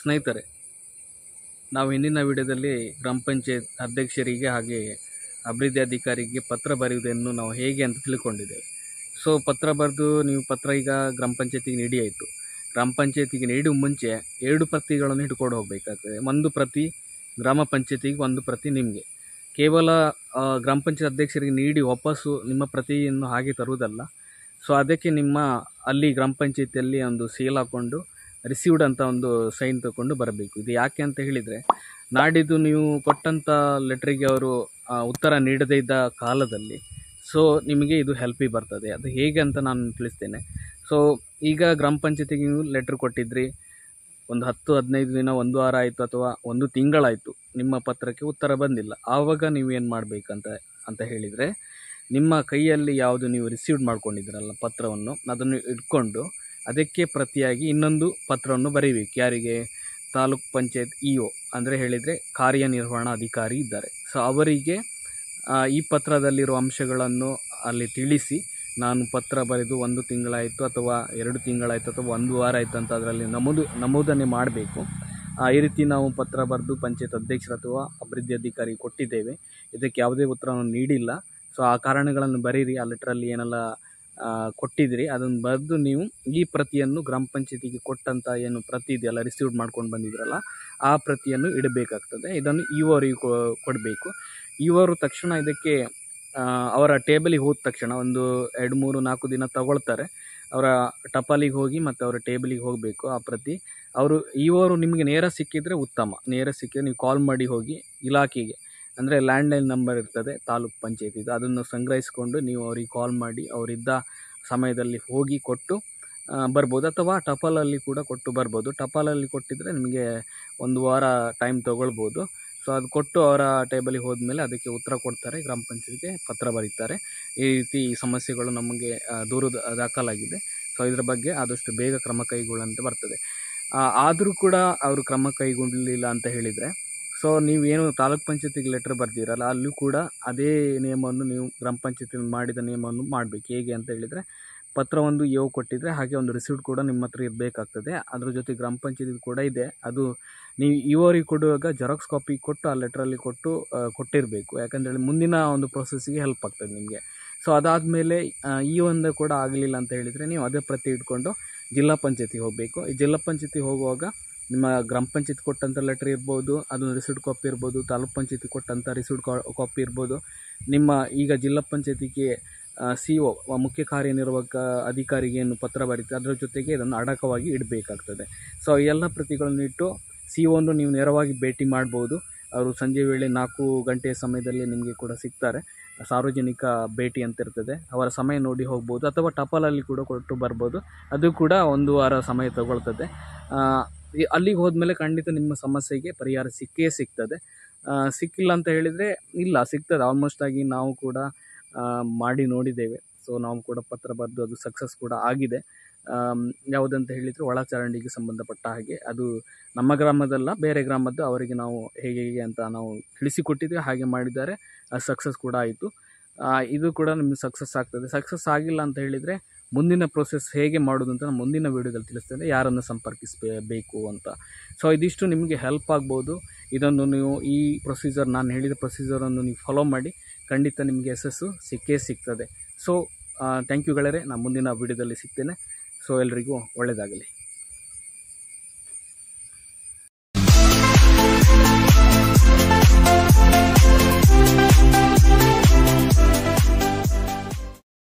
ಸ್ನೇಹಿತರೆ, ನಾವು ಹಿಂದಿನ ವಿಡಿಯೋದಲ್ಲಿ ಗ್ರಾಮ ಪಂಚಾಯತ್ ಅಧ್ಯಕ್ಷರಿಗೆ ಹಾಗೆ ಅಭಿವೃದ್ಧಿ ಅಧಿಕಾರಿಗೆ ಪತ್ರ ಬರೆಯುವುದನ್ನು ನಾವು ಹೇಗೆ ಅಂತ ತಿಳ್ಕೊಂಡಿದ್ದೇವೆ. ಸೊ ಪತ್ರ ಬರೆದು ನೀವು ಪತ್ರ ಈಗ ಗ್ರಾಮ ಪಂಚಾಯತಿಗೆ ನೀಡಿ ಆಯಿತು. ಗ್ರಾಮ ಪಂಚಾಯತಿಗೆ ನೀಡುವ ಮುಂಚೆ 2 ಪ್ರತಿಗಳನ್ನು ಹಿಡ್ಕೊಂಡು ಹೋಗಬೇಕಾಗ್ತದೆ. ಒಂದು ಪ್ರತಿ ಗ್ರಾಮ ಪಂಚಾಯತಿಗೆ, ಒಂದು ಪ್ರತಿ ನಿಮಗೆ. ಕೇವಲ ಗ್ರಾಮ ಪಂಚಾಯತ್ ಅಧ್ಯಕ್ಷರಿಗೆ ನೀಡಿ ವಾಪಸ್ಸು ನಿಮ್ಮ ಪ್ರತಿಯನ್ನು ಹಾಗೆ ತರುವುದಲ್ಲ. ಸೊ ಅದಕ್ಕೆ ನಿಮ್ಮ ಅಲ್ಲಿ ಗ್ರಾಮ ಪಂಚಾಯತಿಯಲ್ಲಿ ಒಂದು ಸೀಲ್ ಹಾಕ್ಕೊಂಡು ರಿಸೀವ್ಡ್ ಅಂತ ಒಂದು ಸೈನ್ ತಗೊಂಡು ಬರಬೇಕು. ಇದು ಯಾಕೆ ಅಂತ ಹೇಳಿದರೆ, ನಾಡಿದ್ದು ನೀವು ಕೊಟ್ಟಂಥ ಲೆಟ್ರಿಗೆ ಅವರು ಉತ್ತರ ನೀಡದೇ ಇದ್ದ ಕಾಲದಲ್ಲಿ ಸೊ ನಿಮಗೆ ಇದು ಹೆಲ್ಪಿಗೆ ಬರ್ತದೆ. ಅದು ಹೇಗೆ ಅಂತ ನಾನು ತಿಳಿಸ್ತೇನೆ. ಸೊ ಈಗ ಗ್ರಾಮ ಪಂಚಾಯತಿಗೆ ನೀವು ಲೆಟ್ರ್ ಕೊಟ್ಟಿದ್ರಿ, ಒಂದು 10-15 ದಿನ, ಒಂದು ವಾರ ಆಯಿತು ಅಥವಾ ಒಂದು ತಿಂಗಳಾಯಿತು, ನಿಮ್ಮ ಪತ್ರಕ್ಕೆ ಉತ್ತರ ಬಂದಿಲ್ಲ. ಆವಾಗ ನೀವೇನು ಮಾಡಬೇಕಂತ ಹೇಳಿದರೆ, ನಿಮ್ಮ ಕೈಯಲ್ಲಿ ಯಾವುದು ನೀವು ರಿಸೀವ್ಡ್ ಮಾಡ್ಕೊಂಡಿದ್ದೀರಲ್ಲ ಪತ್ರವನ್ನು, ಅದನ್ನು ಇಟ್ಕೊಂಡು ಅದಕ್ಕೆ ಪ್ರತಿಯಾಗಿ ಇನ್ನೊಂದು ಪತ್ರವನ್ನು ಬರೀಬೇಕು. ಯಾರಿಗೆ? ತಾಲೂಕ್ ಪಂಚಾಯತ್ ಇಒ ಅಂದರೆ ಹೇಳಿದರೆ ಕಾರ್ಯನಿರ್ವಹಣಾಧಿಕಾರಿ ಇದ್ದಾರೆ. ಸೊ ಅವರಿಗೆ ಈ ಪತ್ರದಲ್ಲಿರುವ ಅಂಶಗಳನ್ನು ಅಲ್ಲಿ ತಿಳಿಸಿ, ನಾನು ಪತ್ರ ಬರೆದು 1 ತಿಂಗಳಾಯಿತು ಅಥವಾ 2 ತಿಂಗಳಾಯಿತು ಅಥವಾ 1 ವಾರ ಆಯಿತು ಅಂತ ಅದರಲ್ಲಿ ನಮೂದನೆ ಮಾಡಬೇಕು. ಈ ರೀತಿ ನಾವು ಪತ್ರ ಬರೆದು ಪಂಚಾಯತ್ ಅಧ್ಯಕ್ಷರು ಅಥವಾ ಅಭಿವೃದ್ಧಿ ಅಧಿಕಾರಿ ಕೊಟ್ಟಿದ್ದೇವೆ, ಇದಕ್ಕೆ ಯಾವುದೇ ಉತ್ತರವನ್ನು ನೀಡಿಲ್ಲ. ಸೊ ಆ ಕಾರಣಗಳನ್ನು ಬರೀರಿ. ಆ ಲೆಟ್ರಲ್ಲಿ ಏನೆಲ್ಲ ಕೊಟ್ಟಿದ್ದೀರಿ ಅದನ್ನು ಬರೆದು ನೀವು ಈ ಪ್ರತಿಯನ್ನು ಗ್ರಾಮ ಪಂಚಾಯತಿಗೆ ಕೊಟ್ಟಂಥ ಏನು ಪ್ರತಿ ಇದೆಯಲ್ಲ, ರಿಸೀವ್ಡ್ ಮಾಡ್ಕೊಂಡು ಬಂದಿದ್ರಲ್ಲ, ಆ ಪ್ರತಿಯನ್ನು ಇಡಬೇಕಾಗ್ತದೆ. ಇದನ್ನು ಇವರಿಗೆ ಕೊಡಬೇಕು. ಇವರು ತಕ್ಷಣ ಇದಕ್ಕೆ ಅವರ ಟೇಬಲಿಗೆ ಹೋದ ತಕ್ಷಣ ಒಂದು 2-3-4 ದಿನ ತಗೊಳ್ತಾರೆ. ಅವರ ಟಪಾಲಿಗೆ ಹೋಗಿ ಮತ್ತು ಅವರ ಟೇಬಲಿಗೆ ಹೋಗಬೇಕು ಆ ಪ್ರತಿ. ಇವರು ನಿಮಗೆ ನೇರ ಸಿಕ್ಕಿದರೆ ಉತ್ತಮ. ನೇರ ಸಿಕ್ಕಿದರೆ ನೀವು ಕಾಲ್ ಮಾಡಿ ಹೋಗಿ ಇಲಾಖೆಗೆ, ಅಂದರೆ ಲ್ಯಾಂಡ್ಲೈನ್ ನಂಬರ್ ಇರ್ತದೆ ತಾಲೂಕ್ ಪಂಚಾಯತಿದು, ಅದನ್ನು ಸಂಗ್ರಹಿಸಿಕೊಂಡು ನೀವು ಅವ್ರಿಗೆ ಕಾಲ್ ಮಾಡಿ ಅವರಿದ್ದ ಸಮಯದಲ್ಲಿ ಹೋಗಿ ಕೊಟ್ಟು ಬರ್ಬೋದು. ಅಥವಾ ಟಪಾಲಲ್ಲಿ ಕೂಡ ಕೊಟ್ಟು ಬರ್ಬೋದು. ಟಪಾಲಲ್ಲಿ ಕೊಟ್ಟಿದ್ದರೆ ನಿಮಗೆ 1 ವಾರ ಟೈಮ್ ತೊಗೊಳ್ಬೋದು. ಸೊ ಅದು ಕೊಟ್ಟು ಅವರ ಟೇಬಲಿಗೆ ಹೋದ್ಮೇಲೆ ಅದಕ್ಕೆ ಉತ್ತರ ಕೊಡ್ತಾರೆ, ಗ್ರಾಮ ಪಂಚಾಯತ್ಗೆ ಪತ್ರ ಬರೀತಾರೆ. ಈ ರೀತಿ ಸಮಸ್ಯೆಗಳು ನಮಗೆ ದೂರು ದಾಖಲಾಗಿದೆ. ಸೊ ಇದರ ಬಗ್ಗೆ ಆದಷ್ಟು ಬೇಗ ಕ್ರಮ ಕೈಗೊಳ್ಳಂತೆ ಬರ್ತದೆ. ಆದರೂ ಕೂಡ ಅವರು ಕ್ರಮ ಕೈಗೊಳ್ಳಲಿಲ್ಲ ಅಂತ ಹೇಳಿದರೆ, ಸೊ ನೀವೇನು ತಾಲೂಕ್ ಪಂಚಾಯತಿಗೆ ಲೆಟ್ರ್ ಬರ್ದಿರಲ್ಲ, ಅಲ್ಲೂ ಕೂಡ ಅದೇ ನಿಯಮವನ್ನು ನೀವು ಗ್ರಾಮ ಪಂಚಾಯತಿಯಲ್ಲಿ ಮಾಡಿದ ನಿಯಮವನ್ನು ಮಾಡಬೇಕು. ಹೇಗೆ ಅಂತ ಹೇಳಿದರೆ, ಪತ್ರ ಒಂದು ಇಒ ಕೊಟ್ಟಿದ್ದರೆ ಹಾಗೆ ಒಂದು ರಿಸೀವ್ಟ್ ಕೂಡ ನಿಮ್ಮ ಹತ್ರ ಇರಬೇಕಾಗ್ತದೆ. ಅದ್ರ ಜೊತೆ ಗ್ರಾಮ ಪಂಚಾಯತಿ ಕೂಡ ಇದೆ, ಅದು ನೀವು ಇಒರಿಗೆ ಕೊಡುವಾಗ ಜೆರಾಕ್ಸ್ ಕಾಪಿ ಕೊಟ್ಟು ಆ ಲೆಟ್ರಲ್ಲಿ ಕೊಟ್ಟಿರಬೇಕು. ಯಾಕಂದರೆ ಮುಂದಿನ ಒಂದು ಪ್ರೊಸೆಸ್ಸಿಗೆ ಹೆಲ್ಪ್ ಆಗ್ತದೆ ನಿಮಗೆ. ಸೊ ಅದಾದಮೇಲೆ ಈ ಒಂದು ಕೂಡ ಆಗಲಿಲ್ಲ ಅಂತ ಹೇಳಿದರೆ, ನೀವು ಅದೇ ಪ್ರತಿ ಇಟ್ಕೊಂಡು ಜಿಲ್ಲಾ ಪಂಚಾಯತಿಗೆ ಹೋಗಬೇಕು. ಈ ಜಿಲ್ಲಾ ಪಂಚಾಯತಿಗೆ ಹೋಗುವಾಗ ನಿಮ್ಮ ಗ್ರಾಮ ಪಂಚಾಯತ್ ಕೊಟ್ಟಂಥ ಲೆಟ್ರ್ ಇರ್ಬೋದು, ಅದೊಂದು ರಿಸೀವ್ಟ್ ಕಾಪಿ ಇರ್ಬೋದು, ತಾಲೂಕ್ ಪಂಚಾಯತಿ ಕೊಟ್ಟಂಥ ರಿಸೀವ್ಟ್ ಕಾಪಿ ಇರ್ಬೋದು, ನಿಮ್ಮ ಈಗ ಜಿಲ್ಲಾ ಪಂಚಾಯತಿಗೆ CO ಮುಖ್ಯ ಕಾರ್ಯನಿರ್ವಾಹಕ ಅಧಿಕಾರಿಗೆ ಏನು ಪತ್ರ ಬರೀತಾರೆ ಅದರ ಜೊತೆಗೆ ಇದನ್ನು ಅಡಕವಾಗಿ ಇಡಬೇಕಾಗ್ತದೆ. ಸೊ ಎಲ್ಲ ಪ್ರತಿಗಳನ್ನು ಇಟ್ಟು COವನ್ನು ನೀವು ನೇರವಾಗಿ ಭೇಟಿ ಮಾಡ್ಬೋದು. ಅವರು ಸಂಜೆ ವೇಳೆ 4 ಗಂಟೆಯ ಸಮಯದಲ್ಲಿ ನಿಮಗೆ ಕೂಡ ಸಿಗ್ತಾರೆ. ಸಾರ್ವಜನಿಕ ಭೇಟಿ ಅಂತ ಇರ್ತದೆ, ಅವರ ಸಮಯ ನೋಡಿ ಹೋಗ್ಬೋದು. ಅಥವಾ ಟಪಾಲಲ್ಲಿ ಕೂಡ ಕೊಟ್ಟು ಬರ್ಬೋದು. ಅದು ಕೂಡ 1 ವಾರ ಸಮಯ ತಗೊಳ್ತದೆ. ಅಲ್ಲಿಗೆ ಹೋದ್ಮೇಲೆ ಖಂಡಿತ ನಿಮ್ಮ ಸಮಸ್ಯೆಗೆ ಪರಿಹಾರ ಸಿಕ್ಕೇ ಸಿಗ್ತದೆ. ಸಿಕ್ಕಿಲ್ಲ ಅಂತ ಹೇಳಿದರೆ ಇಲ್ಲ, ಸಿಗ್ತದೆ. ಆಲ್ಮೋಸ್ಟ್ ಆಗಿ ನಾವು ಕೂಡ ಮಾಡಿ ನೋಡಿದ್ದೇವೆ. ಸೊ ನಾವು ಕೂಡ ಪತ್ರ ಬರೆದು ಅದು ಸಕ್ಸಸ್ ಕೂಡ ಆಗಿದೆ. ಯಾವುದಂತ ಹೇಳಿದರೆ, ಒಳಚರಂಡಿಗೆ ಸಂಬಂಧಪಟ್ಟ ಹಾಗೆ, ಅದು ನಮ್ಮ ಗ್ರಾಮದಲ್ಲ, ಬೇರೆ ಗ್ರಾಮದ್ದು. ಅವರಿಗೆ ನಾವು ಹೇಗೆ ಅಂತ ನಾವು ತಿಳಿಸಿಕೊಟ್ಟಿದ್ದೇವೆ, ಹಾಗೆ ಮಾಡಿದ್ದಾರೆ. ಅದು ಸಕ್ಸಸ್ ಕೂಡ ಆಯಿತು. ಇದು ಕೂಡ ನಿಮಗೆ ಸಕ್ಸಸ್ ಆಗ್ತದೆ. ಸಕ್ಸಸ್ ಆಗಿಲ್ಲ ಅಂತ ಹೇಳಿದರೆ ಮುಂದಿನ ಪ್ರೊಸೆಸ್ ಹೇಗೆ ಮಾಡೋದು ಅಂತ ನಾನು ಮುಂದಿನ ವೀಡಿಯೋದಲ್ಲಿ ತಿಳಿಸ್ತೇನೆ, ಯಾರನ್ನು ಸಂಪರ್ಕಿಸಬೇಕು ಅಂತ. ಸೊ ಇದಿಷ್ಟು ನಿಮಗೆ ಹೆಲ್ಪ್ ಆಗ್ಬೋದು. ಇದನ್ನು ನೀವು ಈ ಪ್ರೊಸೀಜರ್, ನಾನು ಹೇಳಿದ ಪ್ರೊಸೀಜರನ್ನು ನೀವು ಫಾಲೋ ಮಾಡಿ, ಖಂಡಿತ ನಿಮಗೆ ಯಶಸ್ಸು ಸಿಕ್ಕೇ ಸಿಗ್ತದೆ. ಸೊ ಥ್ಯಾಂಕ್ ಯು ಗೆಳೆಯರೆ, ನಾನು ಮುಂದಿನ ವೀಡಿಯೋದಲ್ಲಿ ಸಿಗ್ತೇನೆ. ಸೊ ಎಲ್ರಿಗೂ ಒಳ್ಳೆಯದಾಗಲಿ.